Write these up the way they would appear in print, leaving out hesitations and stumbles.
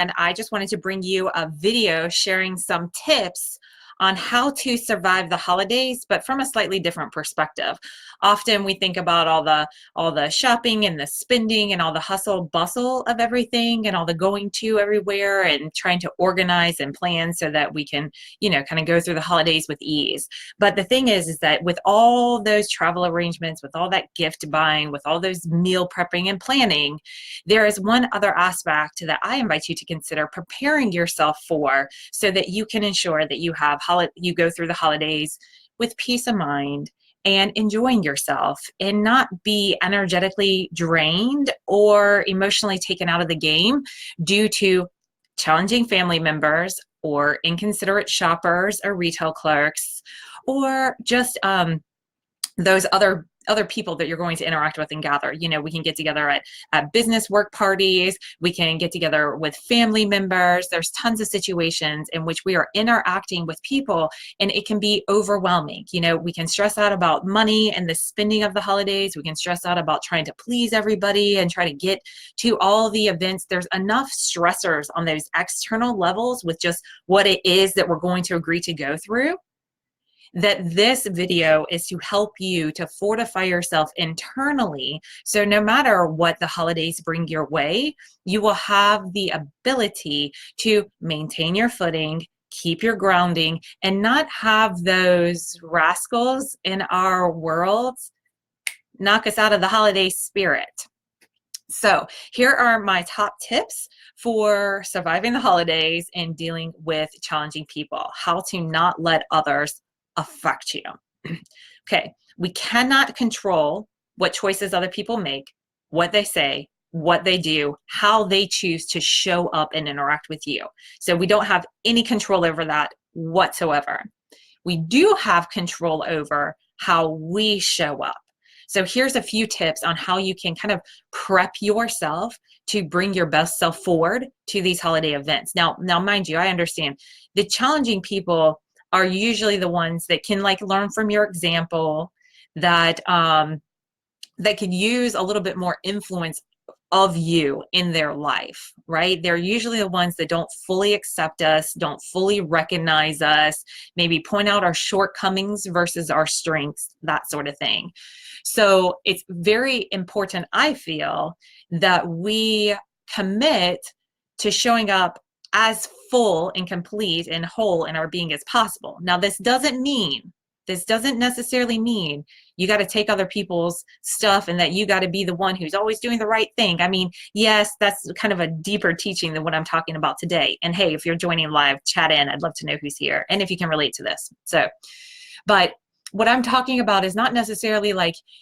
and I just wanted to bring you a video sharing some tips on how to survive the holidays, but from a slightly different perspective. Often we think about all the shopping and the spending and all the hustle bustle of everything and all the going to everywhere and trying to organize and plan so that we can, kind of go through the holidays with ease. But the thing is that with all those travel arrangements, with all that gift buying, with all those meal prepping and planning, there is one other aspect that I invite you to consider preparing yourself for, so that you can ensure that you go through the holidays with peace of mind and enjoying yourself and not be energetically drained or emotionally taken out of the game due to challenging family members or inconsiderate shoppers or retail clerks, or just those other people that you're going to interact with and gather. We can get together at business work parties. We can get together with family members. There's tons of situations in which we are interacting with people, and it can be overwhelming. We can stress out about money and the spending of the holidays. We can stress out about trying to please everybody and try to get to all the events. There's enough stressors on those external levels with just what it is that we're going to agree to go through, that this video is to help you to fortify yourself internally. So no matter what the holidays bring your way, you will have the ability to maintain your footing, keep your grounding, and not have those rascals in our worlds knock us out of the holiday spirit. So here are my top tips for surviving the holidays and dealing with challenging people. How to not let others affect you. Okay, we cannot control what choices other people make, what they say, what they do, how they choose to show up and interact with you. So we don't have any control over that whatsoever. We do have control over how we show up. So here's a few tips on how you can kind of prep yourself to bring your best self forward to these holiday events. Now, mind you, I understand the challenging people are usually the ones that can learn from your example, that could use a little bit more influence of you in their life, right? They're usually the ones that don't fully accept us, don't fully recognize us, maybe point out our shortcomings versus our strengths, that sort of thing. So it's very important, I feel, that we commit to showing up as full and complete and whole in our being as possible. Now, this doesn't necessarily mean you got to take other people's stuff and that you got to be the one who's always doing the right thing. I mean, yes, that's kind of a deeper teaching than what I'm talking about today. And hey, if you're joining live, chat in. I'd love to know who's here and if you can relate to this. But what I'm talking about is not necessarily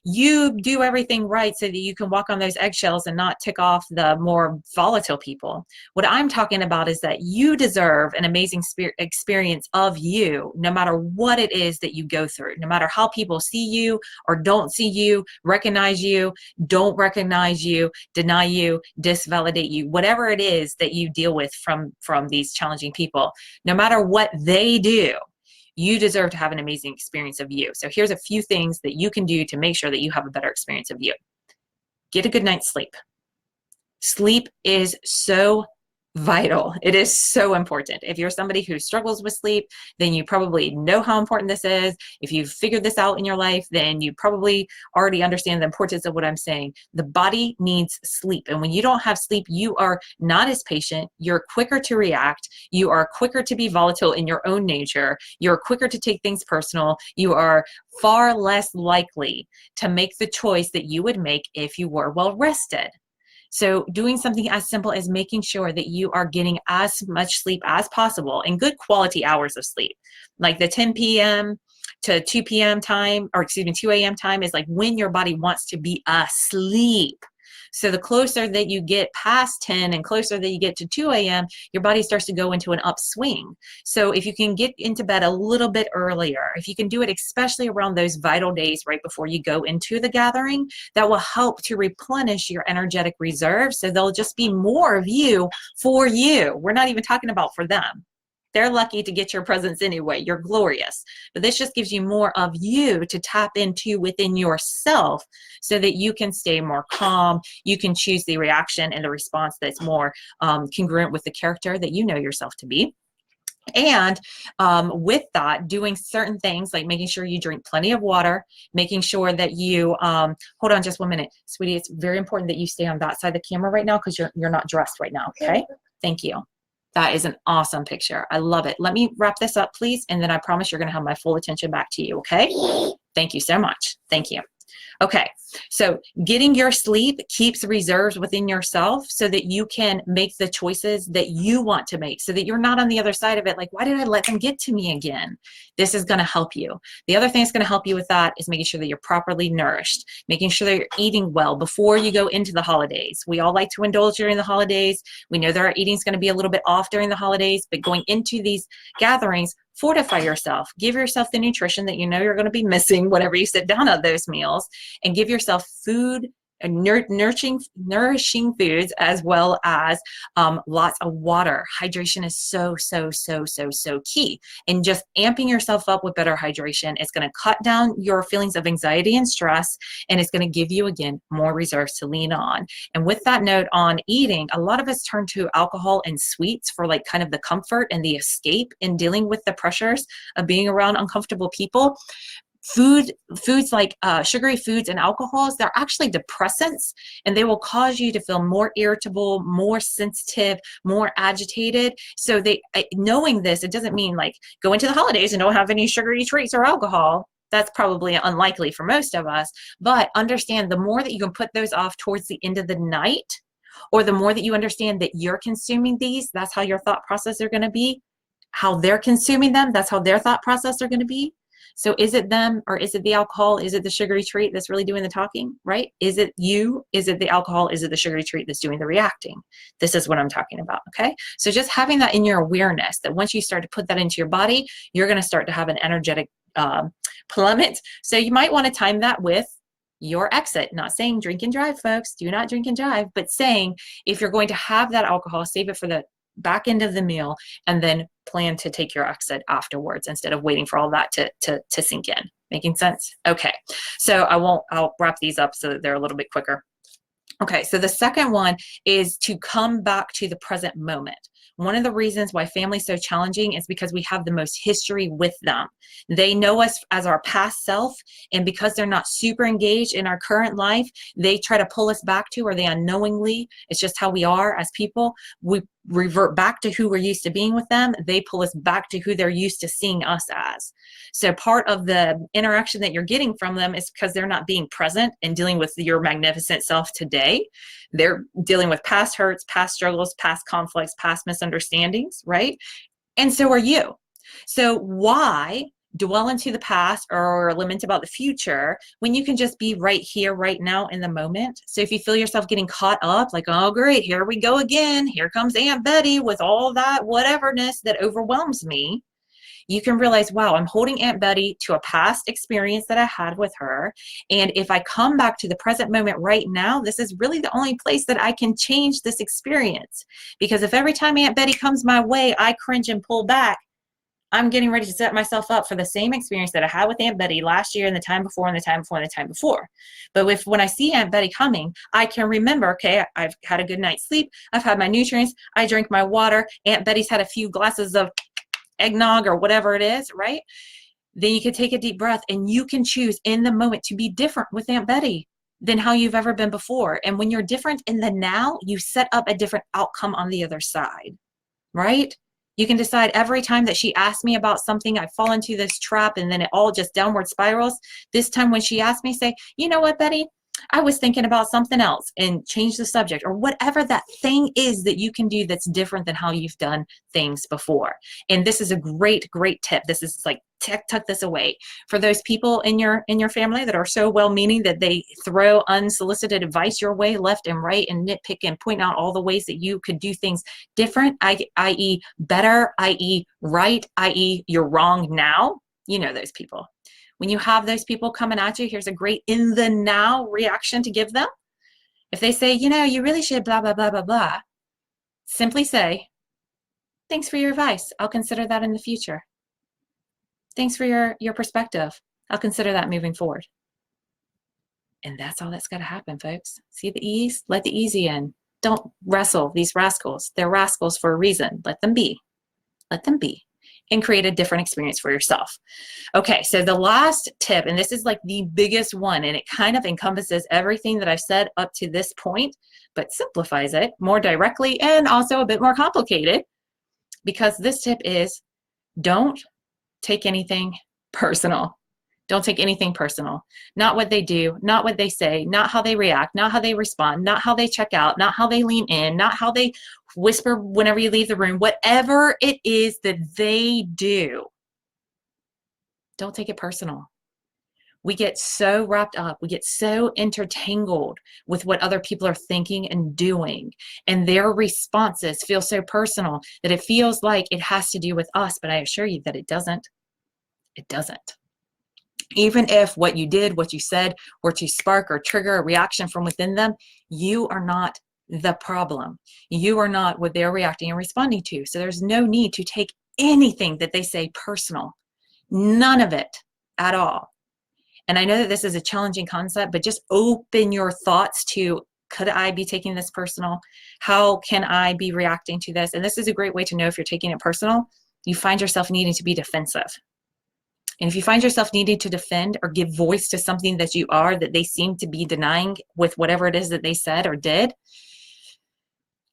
you do everything right so that you can walk on those eggshells and not tick off the more volatile people. What I'm talking about is that you deserve an amazing experience of you, no matter what it is that you go through, no matter how people see you or don't see you, recognize you, don't recognize you, deny you, disvalidate you, whatever it is that you deal with from these challenging people, no matter what they do, you deserve to have an amazing experience of you. So here's a few things that you can do to make sure that you have a better experience of you. Get a good night's sleep. Sleep is so vital. It is so important. If you're somebody who struggles with sleep, then you probably know how important this is. If you've figured this out in your life, then you probably already understand the importance of what I'm saying. The body needs sleep. And when you don't have sleep, you are not as patient. You're quicker to react. You are quicker to be volatile in your own nature. You're quicker to take things personal. You are far less likely to make the choice that you would make if you were well rested. So doing something as simple as making sure that you are getting as much sleep as possible and good quality hours of sleep, like the 10 p.m. to 2 p.m. time, or 2 a.m. time is when your body wants to be asleep. So the closer that you get past 10 and closer that you get to 2 a.m., your body starts to go into an upswing. So if you can get into bed a little bit earlier, if you can do it especially around those vital days right before you go into the gathering, that will help to replenish your energetic reserve. So there'll just be more of you for you. We're not even talking about for them. They're lucky to get your presents anyway. You're glorious. But this just gives you more of you to tap into within yourself so that you can stay more calm. You can choose the reaction and the response that's more congruent with the character that you know yourself to be. And with that, doing certain things like making sure you drink plenty of water, making sure that you, hold on just 1 minute, sweetie, it's very important that you stay on that side of the camera right now because you're not dressed right now, okay? Thank you. That is an awesome picture. I love it. Let me wrap this up, please, and then I promise you're going to have my full attention back to you, okay? Thank you so much. Thank you. Okay, so getting your sleep keeps reserves within yourself so that you can make the choices that you want to make, so that you're not on the other side of it like, why did I let them get to me again? This is going to help you. The other thing that's going to help you with that is making sure that you're properly nourished, making sure that you're eating well before you go into the holidays. We all like to indulge during the holidays. We know that our eating is going to be a little bit off during the holidays, but going into these gatherings, fortify yourself. Give yourself the nutrition that you know you're going to be missing whenever you sit down at those meals, and give yourself food, nourishing foods, as well as lots of water. Hydration is so key. And just amping yourself up with better hydration is going to cut down your feelings of anxiety and stress, and it's going to give you, again, more reserves to lean on. And with that note on eating, a lot of us turn to alcohol and sweets for like kind of the comfort and the escape in dealing with the pressures of being around uncomfortable people. Foods like sugary foods and alcohols, they're actually depressants, and they will cause you to feel more irritable, more sensitive, more agitated. So knowing this, it doesn't mean like go into the holidays and don't have any sugary treats or alcohol. That's probably unlikely for most of us, but understand the more that you can put those off towards the end of the night, or the more that you understand that you're consuming these, that's how your thought process are going to be. How they're consuming them, that's how their thought process are going to be. So is it them, or is it the alcohol? Is it the sugary treat that's really doing the talking, right? Is it you? Is it the alcohol? Is it the sugary treat that's doing the reacting? This is what I'm talking about, okay? So just having that in your awareness, that once you start to put that into your body, you're going to start to have an energetic plummet. So you might want to time that with your exit. Not saying drink and drive, folks. Do not drink and drive, but saying if you're going to have that alcohol, save it for the back end of the meal, and then plan to take your exit afterwards instead of waiting for all that to sink in. Making sense? Okay, so I'll wrap these up so that they're a little bit quicker. Okay, so the second one is to come back to the present moment. One of the reasons why family is so challenging is because we have the most history with them. They know us as our past self, and because they're not super engaged in our current life, they try to pull us back to, or they unknowingly, it's just how we are as people, we revert back to who we're used to being with them. They pull us back to who they're used to seeing us as. So part of the interaction that you're getting from them is because they're not being present and dealing with your magnificent self today. They're dealing with past hurts, past struggles, past conflicts, past misunderstandings, right? And so are you. So why dwell into the past or lament about the future when you can just be right here, right now in the moment? So if you feel yourself getting caught up, like, oh, great, here we go again. Here comes Aunt Betty with all that whateverness that overwhelms me. You can realize, wow, I'm holding Aunt Betty to a past experience that I had with her. And if I come back to the present moment right now, this is really the only place that I can change this experience. Because if every time Aunt Betty comes my way, I cringe and pull back, I'm getting ready to set myself up for the same experience that I had with Aunt Betty last year and the time before and the time before and the time before. But when I see Aunt Betty coming, I can remember, okay, I've had a good night's sleep. I've had my nutrients. I drink my water. Aunt Betty's had a few glasses of eggnog or whatever it is, right? Then you can take a deep breath and you can choose in the moment to be different with Aunt Betty than how you've ever been before. And when you're different in the now, you set up a different outcome on the other side, right? You can decide every time that she asks me about something, I fall into this trap and then it all just downward spirals. This time when she asks me, say, you know what, Betty? I was thinking about something else, and change the subject, or whatever that thing is that you can do that's different than how you've done things before. And this is a great tip. This is like, tuck this away for those people in your family that are so well-meaning that they throw unsolicited advice your way left and right and nitpick and point out all the ways that you could do things different, i.e. better, i.e. right, i.e. you're wrong now. You know those people. When you have those people coming at you, here's a great in the now reaction to give them. If they say, you know, you really should blah, blah, blah, blah, blah, simply say, Thanks for your advice. I'll consider that in the future. Thanks for your perspective. I'll consider that moving forward. And that's all that's got to happen, folks. See the ease? Let the easy in. Don't wrestle these rascals. They're rascals for a reason. Let them be. Let them be. And create a different experience for yourself. Okay, so the last tip, and this is like the biggest one, and it kind of encompasses everything that I've said up to this point, but simplifies it more directly and also a bit more complicated, because this tip is don't take anything personal. Don't take anything personal. Not what they do, not what they say, not how they react, not how they respond, not how they check out, not how they lean in, not how they whisper whenever you leave the room. Whatever it is that they do, don't take it personal. We get so wrapped up, we get so intertangled with what other people are thinking and doing, and their responses feel so personal that it feels like it has to do with us, but I assure you that it doesn't. It doesn't. Even if what you did, what you said, were to spark or trigger a reaction from within them, you are not the problem. You are not what they're reacting and responding to. So there's no need to take anything that they say personal. None of it at all. And I know that this is a challenging concept, but just open your thoughts to, could I be taking this personal? How can I be reacting to this? And this is a great way to know if you're taking it personal. You find yourself needing to be defensive. And if you find yourself needing to defend or give voice to something that you are, that they seem to be denying with whatever it is that they said or did,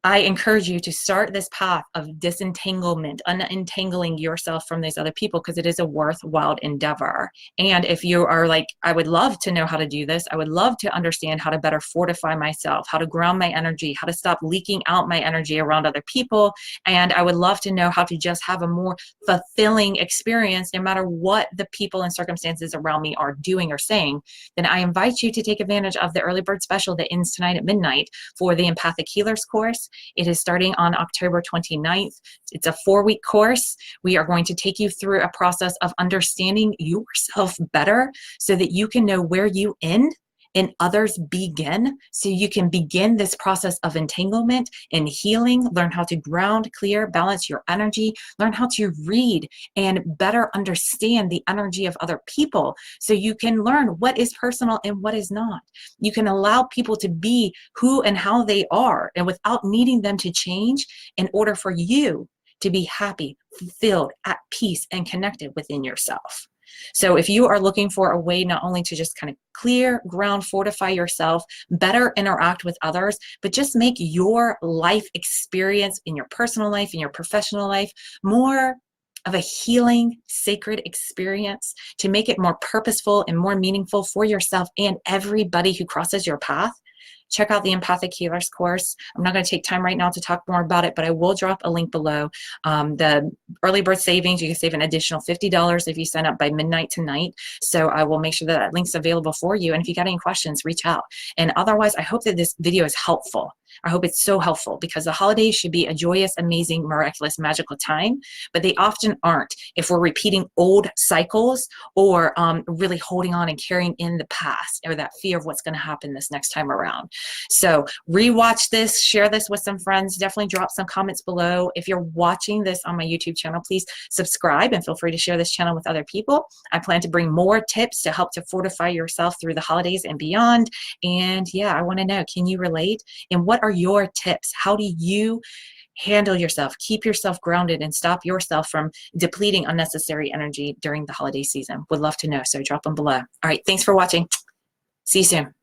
I encourage you to start this path of disentanglement, untangling yourself from these other people, because it is a worthwhile endeavor. And if you are like, I would love to know how to do this, I would love to understand how to better fortify myself, how to ground my energy, how to stop leaking out my energy around other people. And I would love to know how to just have a more fulfilling experience no matter what the people and circumstances around me are doing or saying, then I invite you to take advantage of the early bird special that ends tonight at midnight for the Empathic Healers course. It is starting on October 29th. It's a 4-week course. We are going to take you through a process of understanding yourself better so that you can know where you end and others begin, so you can begin this process of entanglement and healing, learn how to ground, clear, balance your energy, learn how to read and better understand the energy of other people so you can learn what is personal and what is not. You can allow people to be who and how they are, and without needing them to change in order for you to be happy, fulfilled, at peace, and connected within yourself. So if you are looking for a way not only to just kind of clear, ground, fortify yourself, better interact with others, but just make your life experience in your personal life, in your professional life, more of a healing, sacred experience, to make it more purposeful and more meaningful for yourself and everybody who crosses your path, check out the Empathic Healers course. I'm not going to take time right now to talk more about it, but I will drop a link below. The early bird savings, you can save an additional $50 if you sign up by midnight tonight. So I will make sure that that link's available for you. And if you got any questions, reach out. And otherwise, I hope that this video is helpful. I hope it's so helpful, because the holidays should be a joyous, amazing, miraculous, magical time, but they often aren't if we're repeating old cycles or really holding on and carrying in the past or that fear of what's going to happen this next time around. So rewatch this, share this with some friends, definitely drop some comments below. If you're watching this on my YouTube channel, please subscribe and feel free to share this channel with other people. I plan to bring more tips to help to fortify yourself through the holidays and beyond. And yeah, I want to know, can you relate? And what are your tips? How do you handle yourself, keep yourself grounded, and stop yourself from depleting unnecessary energy during the holiday season? Would love to know, so drop them below. All right, thanks for watching. See you soon.